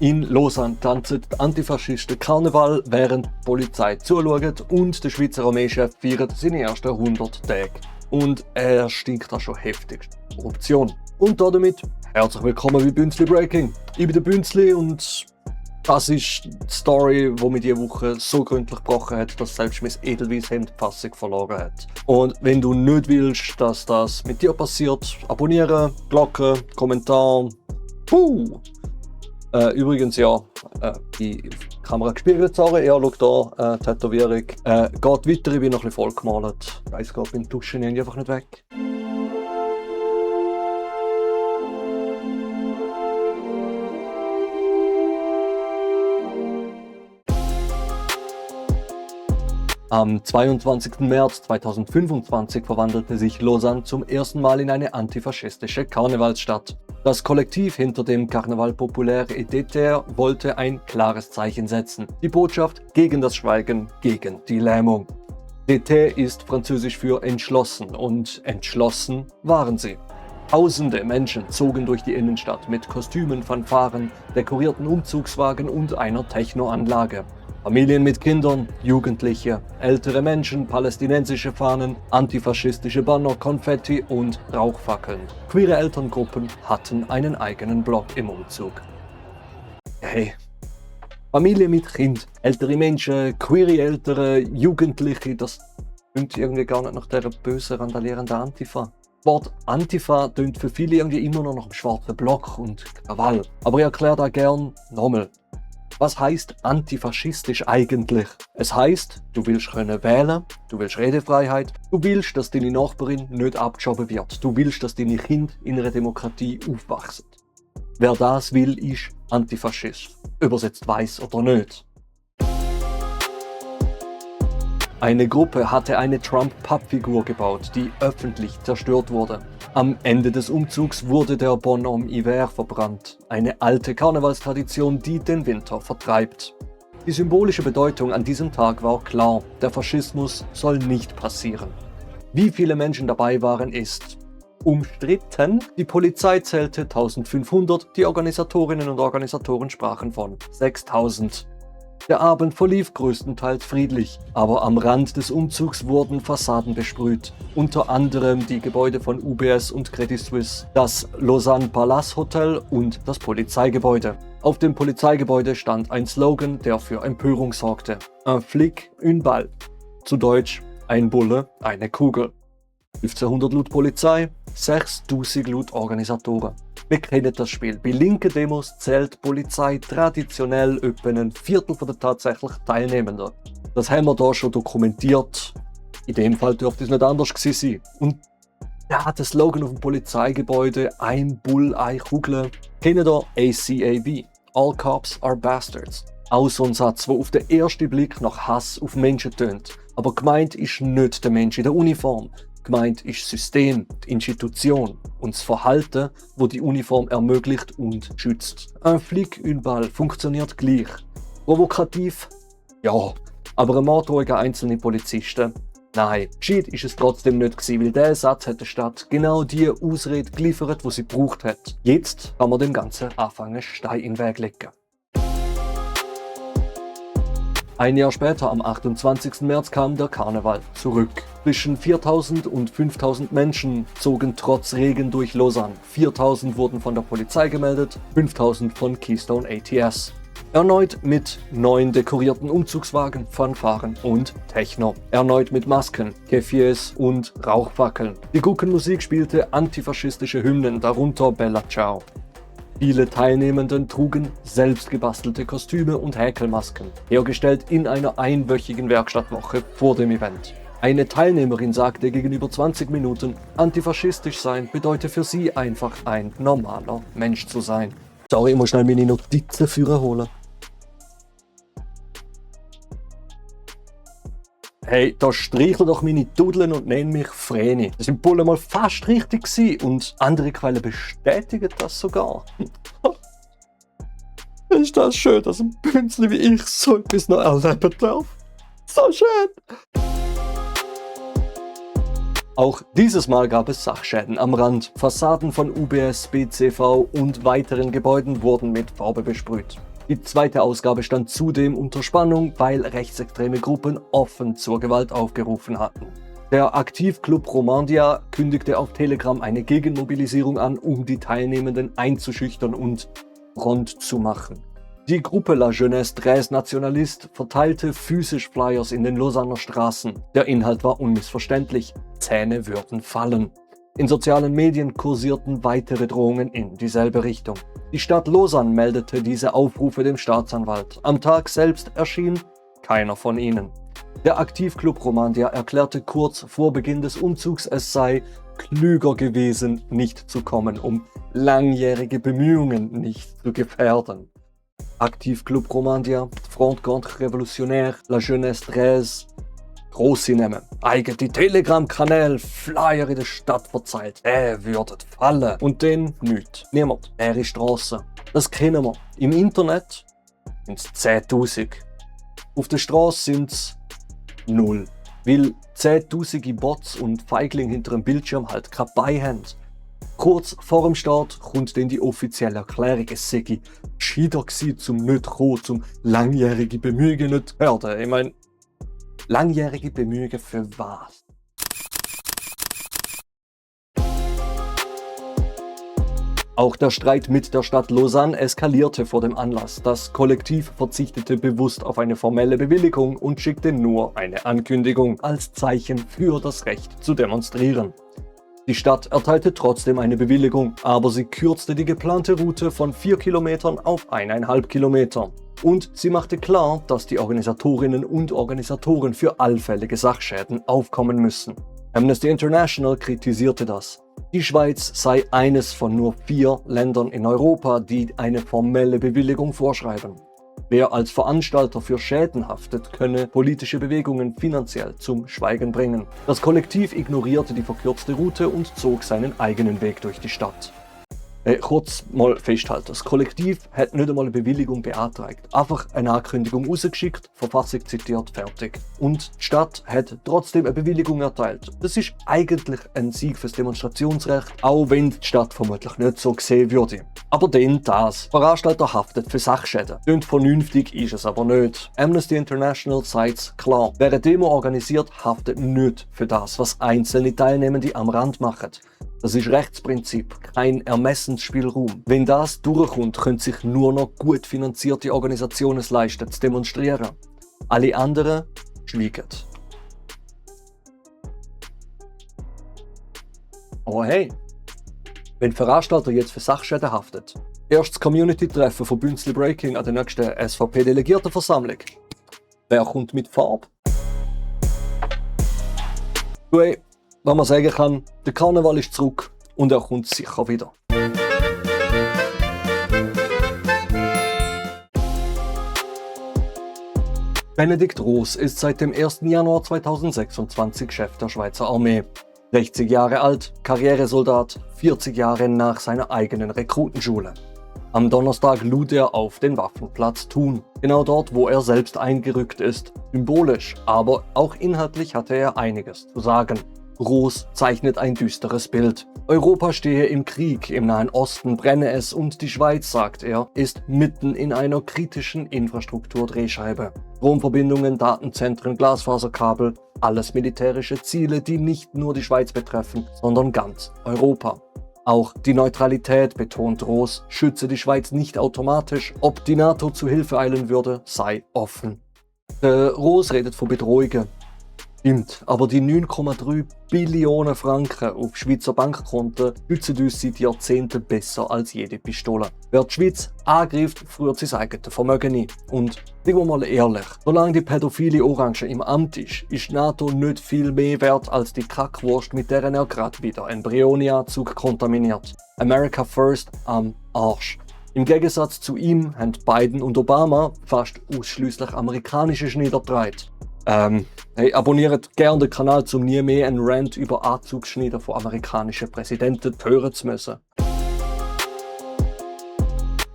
In Lausanne tanzen die Antifaschisten Karneval, während die Polizei zuschaut und der Schweizer Armeechef feiert seine ersten 100 Tage. Und er stinkt da schon heftig. Korruption. Und damit herzlich willkommen bei Bünzli Breaking. Ich bin der Bünzli und das ist die Story, die mich diese Woche so gründlich gebrochen hat, dass selbst mein Edelweiss Hemd die Fassung verloren hat. Und wenn du nicht willst, dass das mit dir passiert, abonnieren, Glocke, Kommentar. Übrigens ja, die Kamera gespiegelt, sorry, ja, schau da, Tätowierung. Geht weiter, ich bin noch ein bisschen vollgemalt. Ich weiss gerade, beim Duschen nehme ich einfach nicht weg. Am 22. März 2025 verwandelte sich Lausanne zum ersten Mal in eine antifaschistische Karnevalsstadt. Das Kollektiv hinter dem Carnaval Populaire et Déter wollte ein klares Zeichen setzen. Die Botschaft gegen das Schweigen, gegen die Lähmung. Déter ist französisch für entschlossen und entschlossen waren sie. Tausende Menschen zogen durch die Innenstadt mit Kostümen, Fanfaren, dekorierten Umzugswagen und einer Technoanlage. Familien mit Kindern, Jugendliche, ältere Menschen, palästinensische Fahnen, antifaschistische Banner, Konfetti und Rauchfackeln. Queere Elterngruppen hatten einen eigenen Block im Umzug. Hey, Familie mit Kind, ältere Menschen, queere Ältere, Jugendliche, das klingt irgendwie gar nicht nach dieser bösen, randalierenden Antifa. Das Wort Antifa klingt für viele irgendwie immer noch nach einem schwarzen Block und Krawall. Aber ich erkläre da gern nochmal. Was heißt antifaschistisch eigentlich? Es heißt, du willst können wählen, du willst Redefreiheit, du willst, dass deine Nachbarin nicht abgeschoben wird, du willst, dass deine Kinder in einer Demokratie aufwachsen. Wer das will, ist Antifaschist. Übersetzt weiß oder nicht. Eine Gruppe hatte eine Trump-Pappfigur gebaut, die öffentlich zerstört wurde. Am Ende des Umzugs wurde der Bonhomme Hiver verbrannt, eine alte Karnevalstradition, die den Winter vertreibt. Die symbolische Bedeutung an diesem Tag war klar, der Faschismus soll nicht passieren. Wie viele Menschen dabei waren, ist umstritten. Die Polizei zählte 1500, die Organisatorinnen und Organisatoren sprachen von 6000. Der Abend verlief größtenteils friedlich, aber am Rand des Umzugs wurden Fassaden besprüht, unter anderem die Gebäude von UBS und Credit Suisse, das Lausanne Palace Hotel und das Polizeigebäude. Auf dem Polizeigebäude stand ein Slogan, der für Empörung sorgte: Un flic, une balle. Zu Deutsch: ein Bulle, eine Kugel. 1500 laut Polizei, 6000 laut Organisatoren. Wir kennen das Spiel. Bei linken Demos zählt die Polizei traditionell etwa ein Viertel der tatsächlich Teilnehmenden. Das haben wir hier schon dokumentiert. In dem Fall dürfte es nicht anders gewesen sein. Und ja, der Slogan auf dem Polizeigebäude: ein Bull, eine Kugel. Kennen ihr ACAB? All Cops are Bastards. Auch so ein Satz, der auf den ersten Blick nach Hass auf Menschen tönt. Aber gemeint ist nicht der Mensch in der Uniform. Gemeint ist das System, die Institution und das Verhalten, das die Uniform ermöglicht und schützt. Un flic, une balle funktioniert gleich. Provokativ? Ja. Aber ein Mord gegen einzelne Polizisten? Nein. Gescheit ist es trotzdem nicht gewesen, weil dieser Satz hat der Stadt genau die Ausrede geliefert, die sie gebraucht hat. Jetzt kann man dem Ganzen anfangen, Stein in den Weg legen. Ein Jahr später, am 28. März, kam der Karneval zurück. Zwischen 4000 und 5000 Menschen zogen trotz Regen durch Lausanne. 4000 wurden von der Polizei gemeldet, 5000 von Keystone ATS. Erneut mit 9 dekorierten Umzugswagen, Fanfaren und Techno. Erneut mit Masken, Keffiers und Rauchfackeln. Die Guckenmusik spielte antifaschistische Hymnen, darunter Bella Ciao. Viele Teilnehmenden trugen selbstgebastelte Kostüme und Häkelmasken, hergestellt in einer einwöchigen Werkstattwoche vor dem Event. Eine Teilnehmerin sagte gegenüber 20 Minuten, antifaschistisch sein bedeutet für sie einfach ein normaler Mensch zu sein. Sorry, ich muss schnell meine Notizen führen holen. Hey, da streicheln doch meine Dudeln und nennen mich Vreni. Das sind wohl mal fast richtig gewesen und andere Quellen bestätigen das sogar. Ist das schön, dass ein Bünzli wie ich so etwas noch erleben darf? So schön! Auch dieses Mal gab es Sachschäden am Rand. Fassaden von UBS, BCV und weiteren Gebäuden wurden mit Farbe besprüht. Die zweite Ausgabe stand zudem unter Spannung, weil rechtsextreme Gruppen offen zur Gewalt aufgerufen hatten. Der Aktivclub Romandia kündigte auf Telegram eine Gegenmobilisierung an, um die Teilnehmenden einzuschüchtern und rund zu machen. Die Gruppe La Jeunesse Très Nationaliste verteilte physisch Flyers in den Lausanner Straßen. Der Inhalt war unmissverständlich: Zähne würden fallen. In sozialen Medien kursierten weitere Drohungen in dieselbe Richtung. Die Stadt Lausanne meldete diese Aufrufe dem Staatsanwalt. Am Tag selbst erschien keiner von ihnen. Der Aktivclub Romandia erklärte kurz vor Beginn des Umzugs, es sei klüger gewesen, nicht zu kommen, um langjährige Bemühungen nicht zu gefährden. Aktivclub Romandia, Front contre Révolutionnaire, La Jeunesse 13, grosse Namen, eigene Telegram-Kanäle, Flyer in der Stadt verzeiht, würdet fallen. Und den nicht. Niemand. Leere Strassen. Das kennen wir. Im Internet sind es 10.000. Auf der Straße sind es 0. Weil 10.000 Bots und Feiglinge hinter dem Bildschirm halt keine Beine haben. Kurz vor dem Start kommt dann die offizielle Erklärung, es sei gescheiter gewesen, zum nicht kommen, zum langjährige Bemühungen nicht zu werden. Ich meine, langjährige Bemühungen für was? Auch der Streit mit der Stadt Lausanne eskalierte vor dem Anlass. Das Kollektiv verzichtete bewusst auf eine formelle Bewilligung und schickte nur eine Ankündigung als Zeichen für das Recht zu demonstrieren. Die Stadt erteilte trotzdem eine Bewilligung, aber sie kürzte die geplante Route von 4 Kilometern auf 1,5 Kilometer. Und sie machte klar, dass die Organisatorinnen und Organisatoren für allfällige Sachschäden aufkommen müssen. Amnesty International kritisierte das. Die Schweiz sei eines von nur 4 Ländern in Europa, die eine formelle Bewilligung vorschreiben. Wer als Veranstalter für Schäden haftet, könne politische Bewegungen finanziell zum Schweigen bringen. Das Kollektiv ignorierte die verkürzte Route und zog seinen eigenen Weg durch die Stadt. Kurz mal festhalten, das Kollektiv hat nicht einmal eine Bewilligung beantragt. Einfach eine Ankündigung rausgeschickt, Verfassung zitiert, fertig. Und die Stadt hat trotzdem eine Bewilligung erteilt. Das ist eigentlich ein Sieg fürs Demonstrationsrecht, auch wenn die Stadt vermutlich nicht so sehen würde. Aber dann das. Veranstalter haftet für Sachschäden. Klingt vernünftig, ist es aber nicht. Amnesty International sagt klar, wer eine Demo organisiert, haftet nicht für das, was einzelne Teilnehmende am Rand machen. Das ist Rechtsprinzip, kein Ermessensspielraum. Wenn das durchkommt, können sich nur noch gut finanzierte Organisationen es leisten, zu demonstrieren. Alle anderen schweigen. Aber hey, wenn Veranstalter jetzt für Sachschäden haftet, erstes Community-Treffen von Bünzli Breaking an der nächsten SVP-Delegiertenversammlung. Wer kommt mit Farbe? Hey, was man sagen kann, der Karneval ist zurück und er kommt sicher wieder. Benedikt Roos ist seit dem 1. Januar 2026 Chef der Schweizer Armee. 60 Jahre alt, Karrieresoldat, 40 Jahre nach seiner eigenen Rekrutenschule. Am Donnerstag lud er auf den Waffenplatz Thun, genau dort, wo er selbst eingerückt ist. Symbolisch, aber auch inhaltlich hatte er einiges zu sagen. Roos zeichnet ein düsteres Bild. Europa stehe im Krieg, im Nahen Osten brenne es und die Schweiz, sagt er, ist mitten in einer kritischen Infrastrukturdrehscheibe. Stromverbindungen, Datenzentren, Glasfaserkabel, alles militärische Ziele, die nicht nur die Schweiz betreffen, sondern ganz Europa. Auch die Neutralität, betont Roos, schütze die Schweiz nicht automatisch. Ob die NATO zu Hilfe eilen würde, sei offen. Roos redet von Bedrohungen. Stimmt, aber die 9,3 Billionen Franken auf Schweizer Bankkonten schützen uns seit Jahrzehnten besser als jede Pistole. Wer die Schweiz angreift, früher sein eigenes Vermögen ein. Und seien wir mal ehrlich, solange die pädophile Orange im Amt ist NATO nicht viel mehr wert als die Kackwurst, mit der er gerade wieder einen Brioni-Anzug kontaminiert. America First am Arsch. Im Gegensatz zu ihm haben Biden und Obama fast ausschließlich amerikanische Schneider getragen. Hey, abonniert gerne den Kanal, um nie mehr einen Rant über Anzugsschneider von amerikanischen Präsidenten hören zu müssen.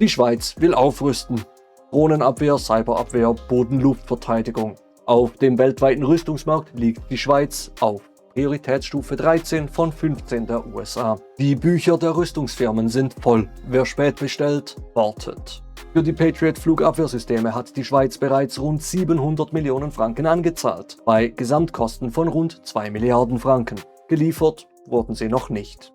Die Schweiz will aufrüsten. Drohnenabwehr, Cyberabwehr, Boden-Luftverteidigung. Auf dem weltweiten Rüstungsmarkt liegt die Schweiz auf Prioritätsstufe 13 von 15 der USA. Die Bücher der Rüstungsfirmen sind voll. Wer spät bestellt, wartet. Für die Patriot-Flugabwehrsysteme hat die Schweiz bereits rund 700 Millionen Franken angezahlt, bei Gesamtkosten von rund 2 Milliarden Franken. Geliefert wurden sie noch nicht.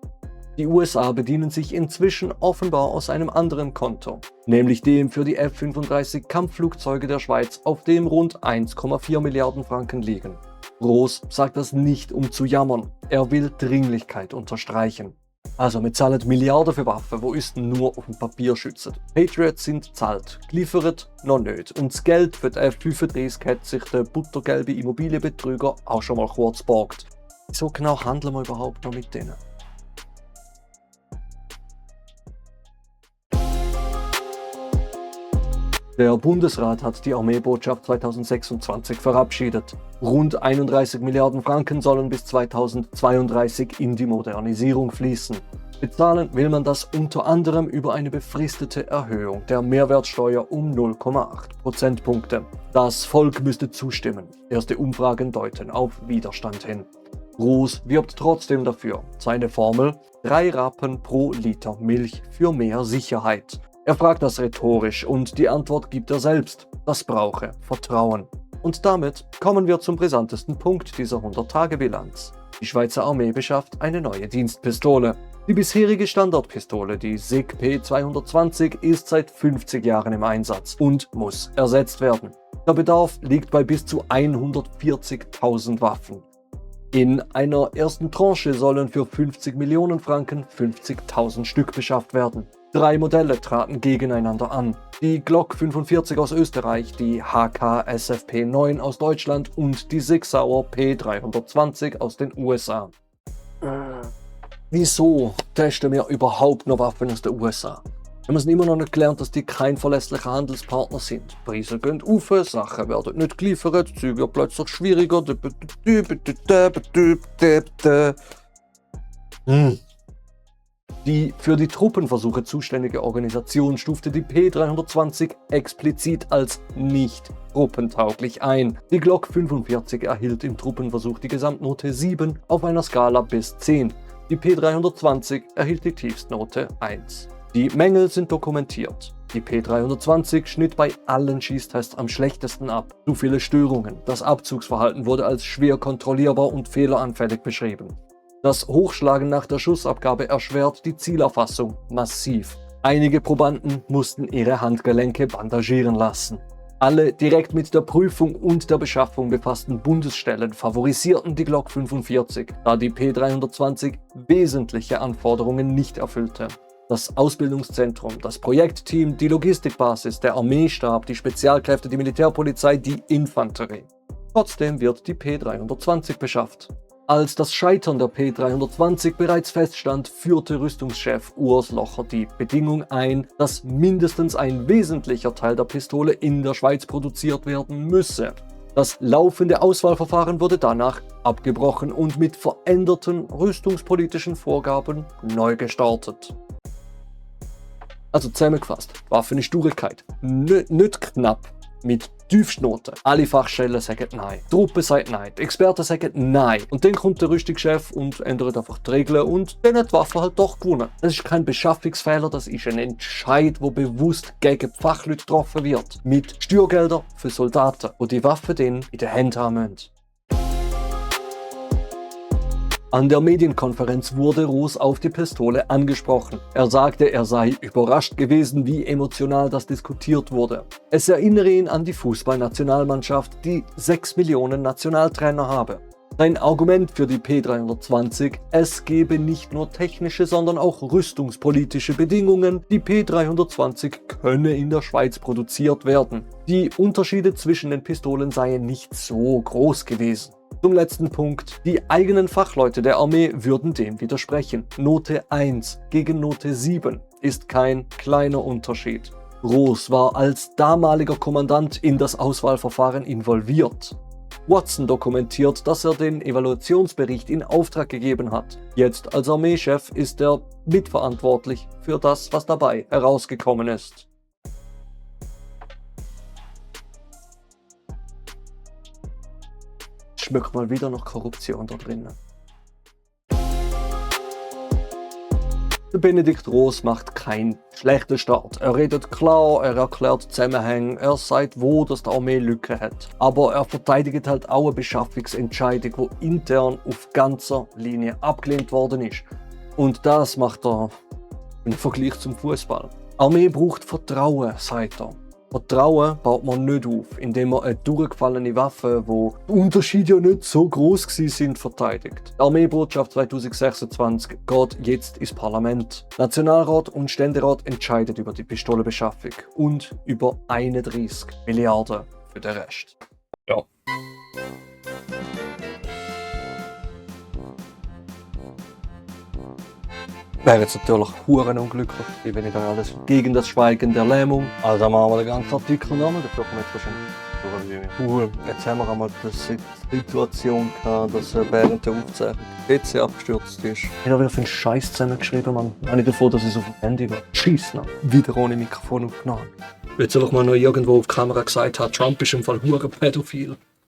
Die USA bedienen sich inzwischen offenbar aus einem anderen Konto, nämlich dem für die F-35 Kampfflugzeuge der Schweiz, auf dem rund 1,4 Milliarden Franken liegen. Roos sagt das nicht, um zu jammern, er will Dringlichkeit unterstreichen. Also wir zahlen Milliarden für Waffen, wo uns nur auf dem Papier schützen. Patriots sind zahlt, geliefert noch nicht. Und das Geld für die F-35 hat sich der buttergelbe Immobilienbetrüger auch schon mal kurz geborgt. So genau handeln wir überhaupt noch mit denen? Der Bundesrat hat die Armeebotschaft 2026 verabschiedet. Rund 31 Milliarden Franken sollen bis 2032 in die Modernisierung fließen. Bezahlen will man das unter anderem über eine befristete Erhöhung der Mehrwertsteuer um 0,8 Prozentpunkte. Das Volk müsste zustimmen. Erste Umfragen deuten auf Widerstand hin. Roos wirbt trotzdem dafür. Seine Formel: 3 Rappen pro Liter Milch für mehr Sicherheit. Er fragt das rhetorisch und die Antwort gibt er selbst. Das brauche Vertrauen. Und damit kommen wir zum brisantesten Punkt dieser 100-Tage-Bilanz. Die Schweizer Armee beschafft eine neue Dienstpistole. Die bisherige Standardpistole, die SIG P220, ist seit 50 Jahren im Einsatz und muss ersetzt werden. Der Bedarf liegt bei bis zu 140.000 Waffen. In einer ersten Tranche sollen für 50 Millionen Franken 50.000 Stück beschafft werden. 3 Modelle traten gegeneinander an. Die Glock 45 aus Österreich, die HK SFP 9 aus Deutschland und die Sig Sauer P320 aus den USA. Wieso testen wir überhaupt noch Waffen aus den USA? Wir haben immer noch nicht gelernt, dass die kein verlässlicher Handelspartner sind. Preise gehen auf, Sachen werden nicht geliefert, Zeug wird plötzlich schwieriger. Die für die Truppenversuche zuständige Organisation stufte die P320 explizit als nicht truppentauglich ein. Die Glock 45 erhielt im Truppenversuch die Gesamtnote 7 auf einer Skala bis 10. Die P320 erhielt die Tiefstnote 1. Die Mängel sind dokumentiert. Die P320 schnitt bei allen Schießtests am schlechtesten ab. Zu viele Störungen. Das Abzugsverhalten wurde als schwer kontrollierbar und fehleranfällig beschrieben. Das Hochschlagen nach der Schussabgabe erschwert die Zielerfassung massiv. Einige Probanden mussten ihre Handgelenke bandagieren lassen. Alle direkt mit der Prüfung und der Beschaffung befassten Bundesstellen favorisierten die Glock 45, da die P320 wesentliche Anforderungen nicht erfüllte. Das Ausbildungszentrum, das Projektteam, die Logistikbasis, der Armeestab, die Spezialkräfte, die Militärpolizei, die Infanterie. Trotzdem wird die P320 beschafft. Als das Scheitern der P320 bereits feststand, führte Rüstungschef Urs Locher die Bedingung ein, dass mindestens ein wesentlicher Teil der Pistole in der Schweiz produziert werden müsse. Das laufende Auswahlverfahren wurde danach abgebrochen und mit veränderten rüstungspolitischen Vorgaben neu gestartet. Also zusammengefasst, Waffen ist Sturigkeit, nicht knapp. Mit Tiefstnoten. Alle Fachstellen sagen nein. Die Truppe sagt nein. Die Experten sagen nein. Und dann kommt der Rüstungschef und ändert einfach die Regeln und dann hat die Waffe halt doch gewonnen. Das ist kein Beschaffungsfehler, das ist ein Entscheid, wo bewusst gegen die Fachleute getroffen wird. Mit Steuergeldern für Soldaten, die die Waffe dann in der Hand haben müssen. An der Medienkonferenz wurde Roos auf die Pistole angesprochen. Er sagte, er sei überrascht gewesen, wie emotional das diskutiert wurde. Es erinnere ihn an die Fußballnationalmannschaft, die 6 Millionen Nationaltrainer habe. Sein Argument für die P320, es gebe nicht nur technische, sondern auch rüstungspolitische Bedingungen. Die P320 könne in der Schweiz produziert werden. Die Unterschiede zwischen den Pistolen seien nicht so groß gewesen. Zum letzten Punkt. Die eigenen Fachleute der Armee würden dem widersprechen. Note 1 gegen Note 7 ist kein kleiner Unterschied. Roos war als damaliger Kommandant in das Auswahlverfahren involviert. Watson dokumentiert, dass er den Evaluationsbericht in Auftrag gegeben hat. Jetzt als Armeechef ist er mitverantwortlich für das, was dabei herausgekommen ist. Schmeckt mal wieder nach Korruption da drinnen. Der Benedikt Roos macht keinen schlechten Start. Er redet klar, er erklärt Zusammenhänge, er sagt, wo das die Armee Lücken hat. Aber er verteidigt halt auch eine Beschaffungsentscheidung, die intern auf ganzer Linie abgelehnt worden ist. Und das macht er im Vergleich zum Fußball. Armee braucht Vertrauen, sagt er. Vertrauen baut man nicht auf, indem man eine durchgefallene Waffe, wo die Unterschiede ja nicht so groß sind, verteidigt. Die Armeebotschaft 2026 geht jetzt ins Parlament. Nationalrat und Ständerat entscheiden über die Pistolenbeschaffung und über 31 Milliarden für den Rest. Ja. Wäre jetzt natürlich huren unglücklich, wenn ich da alles gegen das Schweigen der Lähmung. Also machen wir den ganzen Artikel nochmal, dafür kommen wir jetzt wahrscheinlich. Jetzt haben wir einmal die Situation gehabt, dass während der Aufzeichnung PC abgestürzt ist. Ich habe wieder für einen Scheiß zusammengeschrieben, Mann. Habe ich davor, dass es auf dem Handy war. Scheiss noch. Wieder ohne Mikrofon aufgenommen. Jetzt soll ich mal noch irgendwo auf die Kamera gesagt haben, Trump ist im Fall huren pädophil.